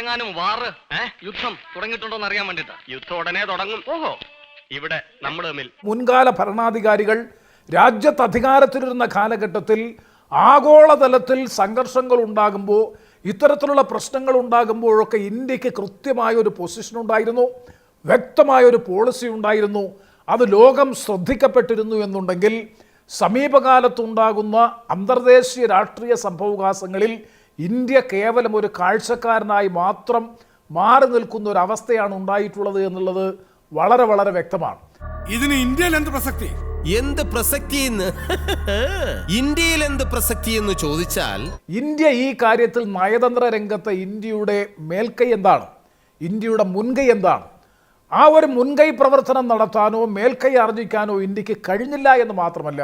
നാട്ടിലെങ്ങാനും വാറ് യുദ്ധം തുടങ്ങിയിട്ടുണ്ടോന്ന് അറിയാൻ വേണ്ടിട്ടാ. യുദ്ധം ഉടനെ തുടങ്ങും. ഓഹോ, ഇവിടെ നമ്മൾ തമ്മിൽ മുൻകാല ഭരണാധികാരികൾ രാജ്യത്ത് അധികാരത്തിലിരുന്ന കാലഘട്ടത്തിൽ ആഗോളതലത്തിൽ സംഘർഷങ്ങൾ ഉണ്ടാകുമ്പോൾ, ഇത്തരത്തിലുള്ള പ്രശ്നങ്ങൾ ഉണ്ടാകുമ്പോഴൊക്കെ ഇന്ത്യക്ക് കൃത്യമായ ഒരു പൊസിഷൻ ഉണ്ടായിരുന്നു, വ്യക്തമായൊരു പോളിസി ഉണ്ടായിരുന്നു. അത് ലോകം ശ്രദ്ധിക്കപ്പെട്ടിരുന്നു എന്നുണ്ടെങ്കിൽ സമീപകാലത്തുണ്ടാകുന്ന അന്തർദേശീയ രാഷ്ട്രീയ സംഭവവികാസങ്ങളിൽ ഇന്ത്യ കേവലം ഒരു കാഴ്ചക്കാരനായി മാത്രം മാറി നിൽക്കുന്ന ഒരു അവസ്ഥയാണ് ഉണ്ടായിട്ടുള്ളത് എന്നുള്ളത് വളരെ വളരെ വ്യക്തമാണ്. ഇതിന് ഇന്ത്യയിൽ എന്ത് പ്രസക്തി? എന്ത് പ്രസക്തി ഇന്ത്യയിൽ എന്ത് പ്രസക്തി എന്ന് ചോദിച്ചാൽ, ഇന്ത്യ ഈ കാര്യത്തിൽ നയതന്ത്ര രംഗത്തെ ഇന്ത്യയുടെ മേൽക്കൈ എന്താണ്, ഇന്ത്യയുടെ മുൻകൈ എന്താണ്? ആ ഒരു മുൻകൈ പ്രവർത്തനം നടത്താനോ മേൽക്കൈ ആർജിക്കാനോ ഇന്ത്യക്ക് കഴിഞ്ഞില്ല എന്ന് മാത്രമല്ല,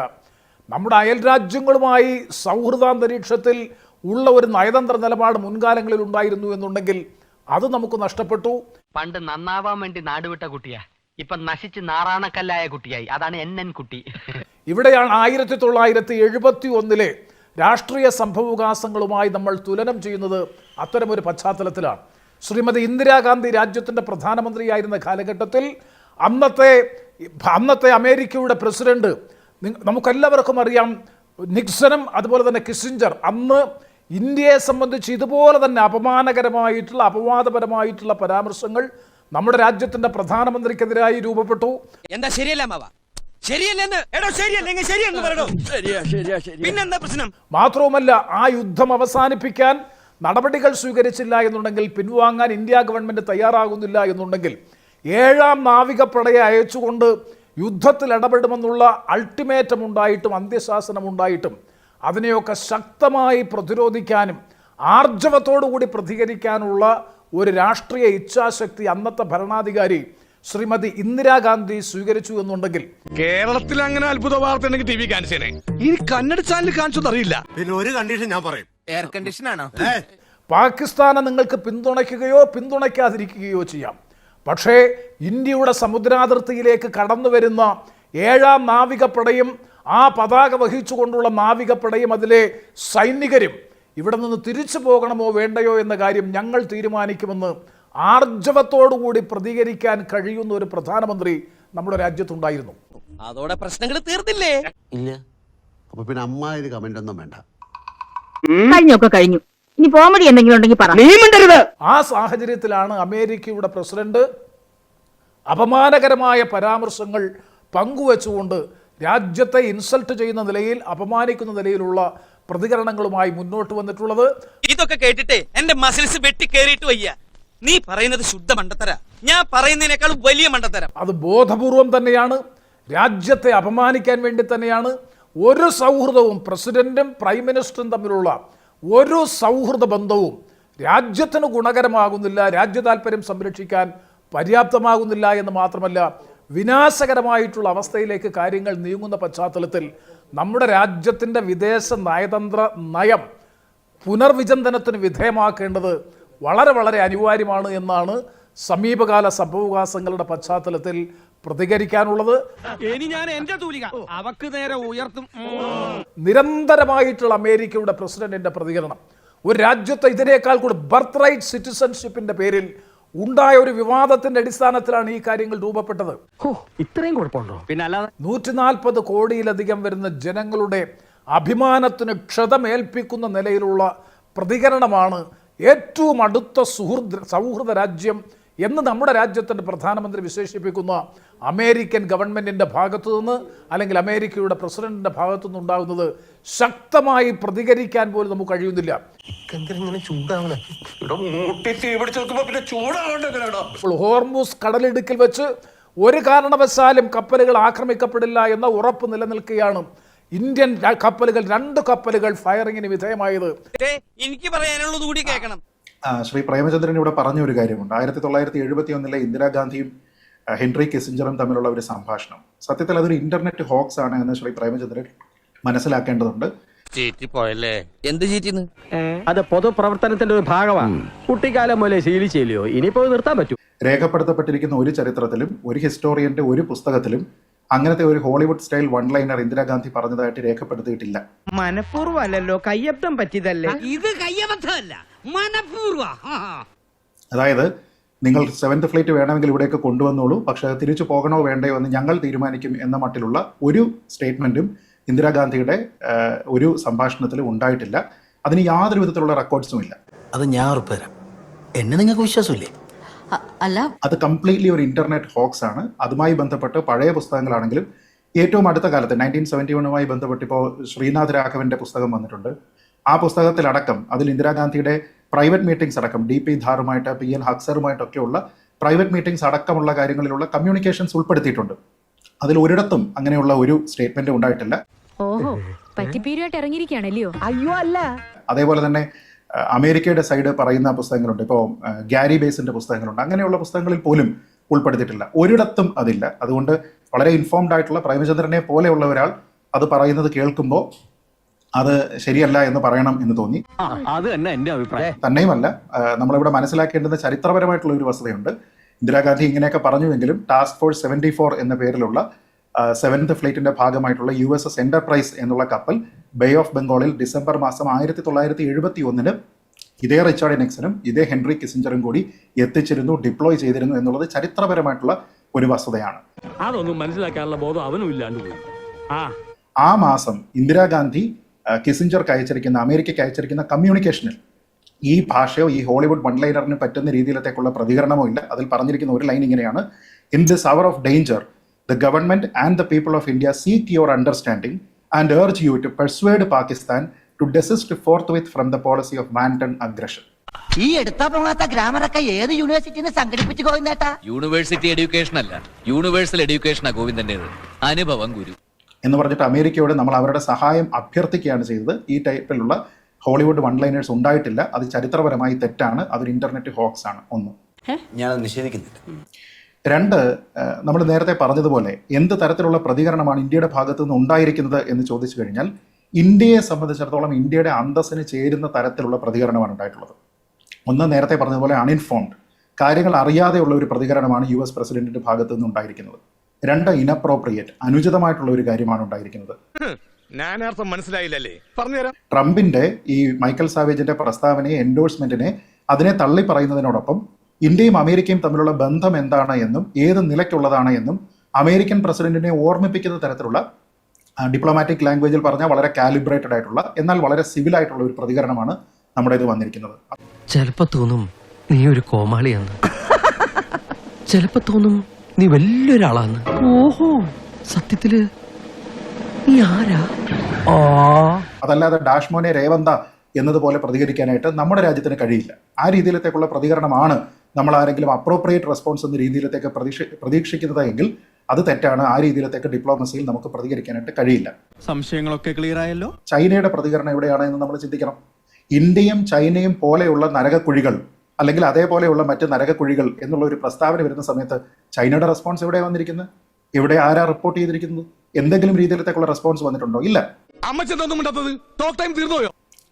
നമ്മുടെ അയൽ രാജ്യങ്ങളുമായി സൗഹൃദാന്തരീക്ഷത്തിൽ ഉള്ള ഒരു നയതന്ത്ര നിലപാട് മുൻകാലങ്ങളിൽ ഉണ്ടായിരുന്നു എന്നുണ്ടെങ്കിൽ അത് നമുക്ക് നഷ്ടപ്പെട്ടു. പണ്ട് നന്നാവാൻ വേണ്ടി നാടുവിട്ട കുട്ടിയാ, ഇപ്പൊ നശിച്ച് നാറാണക്കല്ലായ കുട്ടിയായി. അതാണ് NN കുട്ടി. ഇവിടെയാണ് 1971 രാഷ്ട്രീയ സംഭവവികാസങ്ങളുമായി നമ്മൾ തുലനം ചെയ്യുന്നത്. അത്തരമൊരു പശ്ചാത്തലത്തിലാണ് ശ്രീമതി ഇന്ദിരാഗാന്ധി രാജ്യത്തിൻ്റെ പ്രധാനമന്ത്രിയായിരുന്ന കാലഘട്ടത്തിൽ അന്നത്തെ അമേരിക്കയുടെ പ്രസിഡന്റ്, നമുക്കെല്ലാവർക്കും അറിയാം, നിക്സണും അതുപോലെ തന്നെ കിസ്സിഞ്ചർ, അന്ന് ഇന്ത്യയെ സംബന്ധിച്ച് ഇതുപോലെ തന്നെ അപമാനകരമായിട്ടുള്ള അപവാദപരമായിട്ടുള്ള പരാമർശങ്ങൾ നമ്മുടെ രാജ്യത്തിന്റെ പ്രധാനമന്ത്രിക്കെതിരായി രൂപപ്പെട്ടു. എന്താ മാത്രവുമല്ല, ആ യുദ്ധം അവസാനിപ്പിക്കാൻ നടപടികൾ സ്വീകരിച്ചില്ല എന്നുണ്ടെങ്കിൽ, പിൻവാങ്ങാൻ ഇന്ത്യ ഗവൺമെന്റ് തയ്യാറാകുന്നില്ല എന്നുണ്ടെങ്കിൽ, 7ാം നാവികപ്പടയെ അയച്ചുകൊണ്ട് യുദ്ധത്തിൽ ഇടപെടുമെന്നുള്ള അൾട്ടിമേറ്റം ഉണ്ടായിട്ടും അന്ത്യശാസനം ഉണ്ടായിട്ടും അതിനെയൊക്കെ ശക്തമായി പ്രതിരോധിക്കാനും ആർജവത്തോടുകൂടി പ്രതികരിക്കാനുള്ള ഒരു രാഷ്ട്രീയ ഇച്ഛാശക്തി അന്നത്തെ ഭരണാധികാരി ശ്രീമതി ഇന്ദിരാഗാന്ധി സ്വീകരിച്ചു എന്നുണ്ടെങ്കിൽ, കേരളത്തിൽ അങ്ങനെ അത്ഭുത വാർത്ത ഉണ്ടെങ്കിൽ TV കാണിച്ചേനെ. ഈ കന്നഡ ചാനൽ കാണിച്ചത് അറിയില്ല. പിന്നെ ഒരു കണ്ടീഷൻ ഞാൻ പറയും. എയർ കണ്ടീഷൻ ആണോ? പാകിസ്ഥാനെ നിങ്ങൾക്ക് പിന്തുണയ്ക്കുകയോ പിന്തുണയ്ക്കാതിരിക്കുകയോ ചെയ്യാം. പക്ഷേ ഇന്ത്യയുടെ സമുദ്രാതിർത്തിയിലേക്ക് കടന്നു വരുന്ന 7ാം നാവികപ്പടയും ആ പതാക വഹിച്ചുകൊണ്ടുള്ള നാവികപ്പടയും അതിലെ സൈനികരും ഇവിടെ നിന്ന് തിരിച്ചു പോകണമോ വേണ്ടയോ എന്ന കാര്യം ഞങ്ങൾ തീരുമാനിക്കുമെന്ന് ആർജവത്തോടുകൂടി പ്രതികരിക്കാൻ കഴിയുന്ന ഒരു പ്രധാനമന്ത്രി നമ്മുടെ രാജ്യത്തുണ്ടായിരുന്നു. അതോടെ പ്രശ്നങ്ങൾ തീർന്നില്ലേ? ഇല്ല. അപ്പൊ പിന്നെ അമ്മ ഇത് കമന്റ് ഒന്നും വേണ്ട. കഴിഞ്ഞൊക്കെ കഴിഞ്ഞു. ഇനി കോമഡി എന്തെങ്കിലും ഉണ്ടെങ്കിൽ പറ. ആ സാഹചര്യത്തിലാണ് അമേരിക്കയുടെ പ്രസിഡന്റ് അപമാനകരമായ പരാമർശങ്ങൾ പങ്കുവെച്ചുകൊണ്ട് രാജ്യത്തെ ഇൻസൾട്ട് ചെയ്യുന്ന നിലയിൽ, അപമാനിക്കുന്ന നിലയിലുള്ള പ്രതികരണങ്ങളുമായി മുന്നോട്ട് വന്നിട്ടുള്ളത്. ഇതൊക്കെ കേട്ടിട്ട് എന്റെ മസിൽസ് വെട്ടി കേറിയിട്ട് വയ്യ. നീ പറയുന്നത് ശുദ്ധ മണ്ടത്തര, ഞാൻ പറയുന്നതിനേക്കാൾ വലിയ മണ്ടത്തരം. അത് ബോധപൂർവം തന്നെയാണ്, രാജ്യത്തെ അപമാനിക്കാൻ വേണ്ടി തന്നെയാണ്. ഒരു സൗഹൃദവും പ്രസിഡന്റും പ്രൈം മിനിസ്റ്ററും തമ്മിലുള്ള ഒരു സൗഹൃദ ബന്ധവും രാജ്യത്തിന് ഗുണകരമാകുന്നില്ല, രാജ്യ താല്പര്യം സംരക്ഷിക്കാൻ പര്യാപ്തമാകുന്നില്ല എന്ന് മാത്രമല്ല, വിനാശകരമായിട്ടുള്ള അവസ്ഥയിലേക്ക് കാര്യങ്ങൾ നീങ്ങുന്ന പശ്ചാത്തലത്തിൽ നമ്മുടെ രാജ്യത്തിൻ്റെ വിദേശ നയതന്ത്ര നയം പുനർവിചിന്തനത്തിന് വിധേയമാക്കേണ്ടത് വളരെ വളരെ അനിവാര്യമാണ് എന്നാണ് സമീപകാല സംഭവവികാസങ്ങളുടെ പശ്ചാത്തലത്തിൽ പ്രതികരിക്കാനുള്ളത്. നിരന്തരമായിട്ടുള്ള അമേരിക്കയുടെ പ്രസിഡന്റിന്റെ പ്രതികരണം, ഒരു രാജ്യത്തെ ഇതിനേക്കാൾ കൂടി ബർത്ത് റൈറ്റ് സിറ്റിസൺഷിപ്പിന്റെ പേരിൽ ഉണ്ടായ ഒരു വിവാദത്തിന്റെ അടിസ്ഥാനത്തിലാണ് ഈ കാര്യങ്ങൾ രൂപപ്പെട്ടത്. ഇത്രയും കുഴപ്പമുണ്ടോ? പിന്നെ അല്ലാതെ 140 കോടിയിലധികം വരുന്ന ജനങ്ങളുടെ അഭിമാനത്തിന് ക്ഷതമേൽപ്പിക്കുന്ന നിലയിലുള്ള പ്രതികരണമാണ് ഏറ്റവും അടുത്ത സൗഹൃദ രാജ്യം എന്ന് നമ്മുടെ രാജ്യത്തിൻ്റെ പ്രധാനമന്ത്രി വിശേഷിപ്പിക്കുന്ന അമേരിക്കൻ ഗവൺമെൻറ്റിൻ്റെ ഭാഗത്തു നിന്ന്, അല്ലെങ്കിൽ അമേരിക്കയുടെ പ്രസിഡന്റിൻ്റെ ഭാഗത്തു നിന്നുണ്ടാകുന്നത്. ശക്തമായി പ്രതികരിക്കാൻ പോലും നമുക്ക് കഴിയുന്നില്ല. ഹോർമുസ് കടലിടുക്കിൽ വെച്ച് ഒരു കാരണവശാലും കപ്പലുകൾ ആക്രമിക്കപ്പെടില്ല എന്ന ഉറപ്പ് നിലനിൽക്കുകയാണ് ഇന്ത്യൻ കപ്പലുകൾ, 2 കപ്പലുകൾ ഫയറിങ്ങിന് വിധേയമായത്. എനിക്ക് പറയാനുള്ളത് കൂടി കേൾക്കണം. ശ്രീ പ്രേമചന്ദ്രൻ ഇവിടെ പറഞ്ഞ ഒരു കാര്യമുണ്ട്. 1971 ഇന്ദിരാഗാന്ധിയും ഹെൻറി കിസിഞ്ചറും തമ്മിലുള്ള ഒരു സംഭാഷണം. സത്യത്തിൽ അതൊരു ഇന്റർനെറ്റ് ഹോക്സ് ആണ് എന്ന് ശ്രീ പ്രേമചന്ദ്രൻ മനസ്സിലാക്കേണ്ടതുണ്ട്. എന്ത് ചീറ്റിന്ന്? അത് പൊതുപ്രവർത്തനത്തിന്റെ ഒരു ഭാഗമാണ്. കുട്ടിക്കാലം പോലെ ശീലിച്ചില്ലയോ, ഇനിയിപ്പോ നിർത്താൻ പറ്റും. രേഖപ്പെടുത്തപ്പെട്ടിരിക്കുന്ന ഒരു ചരിത്രത്തിലും ഒരു ഹിസ്റ്റോറിയന്റെ ഒരു പുസ്തകത്തിലും അങ്ങനത്തെ ഒരു Hollywood style one liner Indira Gandhi പറഞ്ഞതായിട്ട് രേഖപ്പെടുത്തിയിട്ടില്ല. മനഃപൂർവ്വമല്ലല്ലോ, കയ്യബദ്ധം പറ്റിയതല്ലേ? ഇത് കയ്യബദ്ധമല്ല, മനഃപൂർവ്വ. അതായത് നിങ്ങൾ 7th ഫ്ലൈറ്റ് വേണമെങ്കിൽ ഇവിടേക്ക് കൊണ്ടുവന്നോളൂ, പക്ഷേ അത് തിരിച്ചു പോകണോ വേണ്ടയോ എന്ന് ഞങ്ങൾ തീരുമാനിക്കും എന്ന മട്ടിലുള്ള ഒരു സ്റ്റേറ്റ്മെൻറ്റും ഇന്ദിരാഗാന്ധിയുടെ ഒരു സംഭാഷണത്തിൽ ഉണ്ടായിട്ടില്ല. അതിന് യാതൊരു വിധത്തിലുള്ള റെക്കോർഡ്സും ഇല്ല. അത് ഞാൻ ഉറപ്പുതരാം. എന്നെ നിങ്ങൾക്ക് വിശ്വാസമില്ലേ? അല്ല, അത് കംപ്ലീറ്റ്ലി ഒരു ഇന്റർനെറ്റ് ഹോക്സ് ആണ്. അതുമായി ബന്ധപ്പെട്ട് പഴയ പുസ്തകങ്ങളാണെങ്കിലും ഏറ്റവും അടുത്ത കാലത്ത് 1971 ബന്ധപ്പെട്ട് ഇപ്പോൾ ശ്രീനാഥ് രാഘവന്റെ പുസ്തകം വന്നിട്ടുണ്ട്. ആ പുസ്തകത്തിലടക്കം അതിൽ ഇന്ദിരാഗാന്ധിയുടെ പ്രൈവറ്റ് മീറ്റിംഗ്സ് അടക്കം DP ധാറുമായിട്ട് PN ഹക്സറുമായിട്ടൊക്കെയുള്ള പ്രൈവറ്റ് മീറ്റിംഗ്സ് അടക്കമുള്ള കാര്യങ്ങളിലുള്ള കമ്മ്യൂണിക്കേഷൻസ് ഉൾപ്പെടുത്തിയിട്ടുണ്ട്. അതിൽ ഒരിടത്തും അങ്ങനെയുള്ള ഒരു സ്റ്റേറ്റ്മെന്റ് ഉണ്ടായിട്ടില്ല. ഓഹോ, പറ്റിപ്പീരുമായിട്ട് ഇറങ്ങിയിരിക്കുകയാണല്ലയോ? അയ്യോ അല്ല. അതേപോലെ തന്നെ അമേരിക്കയുടെ സൈഡ് പറയുന്ന പുസ്തകങ്ങളുണ്ട്, ഇപ്പോൾ ഗ്യാരി ബേസിന്റെ പുസ്തകങ്ങളുണ്ട്. അങ്ങനെയുള്ള പുസ്തകങ്ങളിൽ പോലും ഉൾപ്പെടുത്തിയിട്ടില്ല. ഒരിടത്തും അതില്ല. അതുകൊണ്ട് വളരെ ഇൻഫോംഡ് ആയിട്ടുള്ള പ്രേമചന്ദ്രനെ പോലെയുള്ള ഒരാൾ അത് പറയുന്നത് കേൾക്കുമ്പോൾ അത് ശരിയല്ല എന്ന് പറയണം എന്ന് തോന്നി. അത് തന്നെ എന്റെ അഭിപ്രായം. തന്നെയുമല്ല, നമ്മളിവിടെ മനസ്സിലാക്കേണ്ടുന്ന ചരിത്രപരമായിട്ടുള്ള ഒരു വസ്തുതയുണ്ട്. ഇന്ദിരാഗാന്ധി ഇങ്ങനെയൊക്കെ പറഞ്ഞുവെങ്കിലും ടാസ്ക് ഫോഴ്സ് 74 എന്ന പേരിലുള്ള 7th ഫ്ലൈറ്റിന്റെ ഭാഗമായിട്ടുള്ള USS എന്റർപ്രൈസ് എന്നുള്ള കപ്പൽ ബേ ഓഫ് ബംഗാളിൽ ഡിസംബർ മാസം 1971 ഇതേ റിച്ചാർഡ് നിക്സണും ഇതേ ഹെൻറി കിസിഞ്ചറും കൂടി എത്തിച്ചിരുന്നു, ഡിപ്ലോയ് ചെയ്തിരുന്നു എന്നുള്ളത് ചരിത്രപരമായിട്ടുള്ള ഒരു വസ്തുതയാണ്. അതൊന്നും മനസ്സിലാക്കാനുള്ള ബോധം അവനും ഇല്ലാണ്ട് പോയി. ആ മാസം ഇന്ദിരാഗാന്ധി കിസിഞ്ചർക്ക് അയച്ചിരിക്കുന്ന, അമേരിക്കയ്ക്ക് അയച്ചിരിക്കുന്ന കമ്മ്യൂണിക്കേഷനിൽ ഈ ഭാഷയോ ഈ ഹോളിവുഡ് വൺ ലൈനറിന് പറ്റുന്ന രീതിയിലത്തേക്കുള്ള പ്രതികരണമോ ഇല്ല. അതിൽ പറഞ്ഞിരിക്കുന്ന ഒരു ലൈൻ ഇങ്ങനെയാണ്: in this hour of danger the government and the people of India seek your understanding and urge you to persuade Pakistan to desist forthwith from the policy of wanton aggression. ഈ എടുത്താ പോകാത്ത ഗ്രാമറൊക്കെ ഏത് യൂണിവേഴ്സിറ്റിന്ന് സംഘടിപ്പിച്ചു ഗോവിന്ദേട്ടാ? University education അല്ല, universal എഡ്യൂക്കേഷനാ ഗോവിന്ദന്റേത്. അനുഭവം ഗുരു എന്ന് പറഞ്ഞിട്ട് അമേരിക്കയോട് നമ്മൾ അവരുടെ സഹായം അഭ്യർത്ഥിക്കുകയാണ് ചെയ്തത്. ഈ ടൈപ്പിലുള്ള ഹോളിവുഡ് വൺ ലൈനേഴ്സ് ഉണ്ടായിട്ടില്ല. അത് ചരിത്രപരമായി തെറ്റാണ്. അതൊരു ഇന്റർനെറ്റ് ഹോക്സ് ആണ്. ഒന്ന്, ഞാനത് നിഷേധിക്കുന്നില്ല. രണ്ട്, നമ്മൾ നേരത്തെ പറഞ്ഞതുപോലെ എന്ത് തരത്തിലുള്ള പ്രതികരണമാണ് ഇന്ത്യയുടെ ഭാഗത്തു നിന്ന് ഉണ്ടായിരിക്കുന്നത് എന്ന് ചോദിച്ചു കഴിഞ്ഞാൽ ഇന്ത്യയെ സംബന്ധിച്ചിടത്തോളം ഇന്ത്യയുടെ അന്തസ്സിന് ചേരുന്ന തരത്തിലുള്ള പ്രതികരണമാണ് ഉണ്ടായിട്ടുള്ളത്. ഒന്ന്, നേരത്തെ പറഞ്ഞതുപോലെ അൺഇൻഫോംഡ്, കാര്യങ്ങൾ അറിയാതെയുള്ള ഒരു പ്രതികരണമാണ് US പ്രസിഡന്റിന്റെ ഭാഗത്തു നിന്ന് ഉണ്ടായിരിക്കുന്നത്. രണ്ട്, ഇനപ്രോപ്രിയേറ്റ്, അനുചിതമായിട്ടുള്ള ഒരു കാര്യമാണ് ഉണ്ടായിരിക്കുന്നത്. ഞാനർത്ഥം മനസ്സിലായില്ലല്ലേ? പറഞ്ഞുതരാം. ട്രംപിന്റെ ഈ മൈക്കൽ സാവേജിന്റെ പ്രസ്താവനയെ, എൻഡോഴ്സ്മെന്റിനെ, അതിനെ തള്ളി പറയുന്നതിനോടൊപ്പം ഇന്ത്യയും അമേരിക്കയും തമ്മിലുള്ള ബന്ധം എന്താണ് എന്നും ഏത് നിലയ്ക്കുള്ളതാണ് എന്നും അമേരിക്കൻ പ്രസിഡന്റിനെ ഓർമ്മിപ്പിക്കുന്ന തരത്തിലുള്ള ഡിപ്ലോമാറ്റിക് ലാംഗ്വേജിൽ പറഞ്ഞാൽ വളരെ കാലിബ്രേറ്റഡ് ആയിട്ടുള്ള എന്നാൽ വളരെ സിവിൽ ആയിട്ടുള്ള ഒരു പ്രതികരണമാണ് നമ്മുടെ ഇത് വന്നിരിക്കുന്നത്. ചിലപ്പോ തോന്നും നീ ഒരു കോമാളിയാന്ന്, ചിലപ്പോ തോന്നും നീ വലിയൊരാളാന്ന്. ഓഹോ, സത്യത്തില് നീ ആരാ? അതല്ലാതെ ഡാഷ്മോനെ രേവന്ത എന്നതുപോലെ പ്രതികരിക്കാനായിട്ട് നമ്മുടെ രാജ്യത്തിന് കഴിയില്ല. ആ രീതിയിലത്തേക്കുള്ള പ്രതികരണമാണ് നമ്മൾ ആരെങ്കിലും അപ്രോപ്രിയേറ്റ് റെസ്പോൺസ് എന്ന രീതിയിലത്തേക്ക് പ്രതീക്ഷിക്കുന്നത് എങ്കിൽ അത് തെറ്റാണ്. ആ രീതിയിലത്തേക്ക് ഡിപ്ലോമസിയിൽ നമുക്ക് പ്രതികരിക്കാനായിട്ട് കഴിയില്ല. സംശയങ്ങളൊക്കെ ക്ലിയർ ആയല്ലോ. ചൈനയുടെ പ്രതികരണം എവിടെയാണ് എന്ന് നമ്മൾ ചിന്തിക്കണം. ഇന്ത്യയും ചൈനയും പോലെയുള്ള നരകക്കുഴികൾ അല്ലെങ്കിൽ അതേപോലെയുള്ള മറ്റ് നരകക്കുഴികൾ എന്നുള്ള ഒരു പ്രസ്താവന വരുന്ന സമയത്ത് ചൈനയുടെ റെസ്പോൺസ് എവിടെ വന്നിരിക്കുന്നത്? ഇവിടെ ആരാ റിപ്പോർട്ട് ചെയ്തിരിക്കുന്നത്? എന്തെങ്കിലും രീതിയിലത്തേക്കുള്ള റെസ്പോൺസ് വന്നിട്ടുണ്ടോ? ഇല്ല. അമ്മച്ചെന്തൊന്നും മിണ്ടാത്തത്? ടോക്ക് ടൈം തീർന്നോയോ?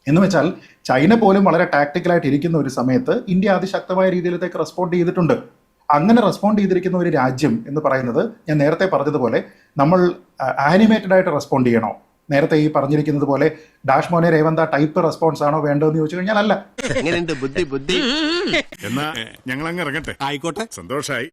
എന്ന് വെച്ചാൽ ചൈന പോലും വളരെ ടാക്ടിക്കലായിട്ട് ഇരിക്കുന്ന ഒരു സമയത്ത് ഇന്ത്യ അതിശക്തമായ രീതിയിലേക്ക് റെസ്പോണ്ട് ചെയ്തിട്ടുണ്ട്. അങ്ങനെ റെസ്പോണ്ട് ചെയ്തിരിക്കുന്ന ഒരു രാജ്യം എന്ന് പറയുന്നത്, ഞാൻ നേരത്തെ പറഞ്ഞതുപോലെ, നമ്മൾ ആനിമേറ്റഡ് ആയിട്ട് റെസ്പോണ്ട് ചെയ്യണോ? നേരത്തെ ഈ പറഞ്ഞിരിക്കുന്നത് പോലെ ഡാഷ്മോനെ രേവന്ത ടൈപ്പ് റെസ്പോൺസ് ആണോ വേണ്ടതെന്ന് ചോദിച്ചു കഴിഞ്ഞാൽ അല്ല. ബുദ്ധി എന്നാ ഞങ്ങൾ അങ്ങ് ഇറങ്ങട്ടെ. ആയിക്കോട്ടെ, സന്തോഷായി.